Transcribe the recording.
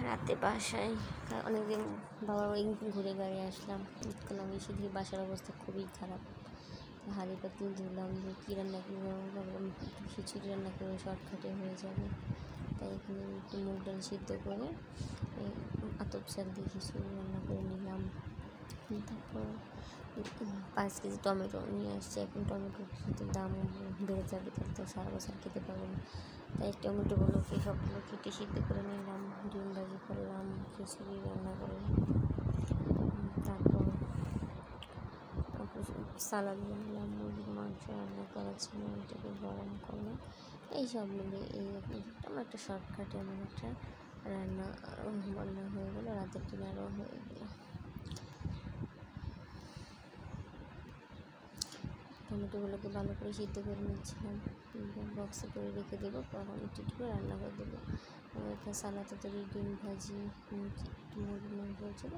রাতে বাসায় অনেকদিন বাবার বাড়ি ঘুরে গাড়ি আসলাম, করলাম এসে দিয়ে বাসার অবস্থা খুবই খারাপ। হাঁড়ি পাতিল ধুলাম যে কী রান্না করবো, ভাবলাম একটু খিচুড়ি রান্না করে শর্টকাটে হয়ে যাবে। তাই এখানে একটু মুগ ডাল সিদ্ধ করে আতপ চাল দিয়ে খিচুড়ি রান্না করে নিলাম। তারপর 5 কেজি টমেটো নিয়ে আসছে। এখন টমেটোর দাম বেড়ে যাবে, তাহলে তো সারা বছর খেতে পারবো না। তাই টমেটোগুলোকে সবগুলো কেটে সিদ্ধ করে নিলাম, ডিম ভাজি করলাম, খিচুড়ি রান্না করলাম। তারপর সালাদ বানালাম, মুরগির মাংস রান্না করার ছিল, এটাকে গরম করলাম। এই সব মিলে আমার একটা শর্টকাটে আমার একটা রান্না বান্না হয়ে গেলো, রাতের ডিনারও হয়ে গেলো। টমেটোগুলোকে ভালো করে সিদ্ধ করে নিচ্ছিলাম, বক্সে করে রেখে দেবো, কখন একটু একটু করে রান্না করে দেবো। এখানে সালাদে তৈরি, ডিম ভাজি, একটু মুরগির মাংস ছিল।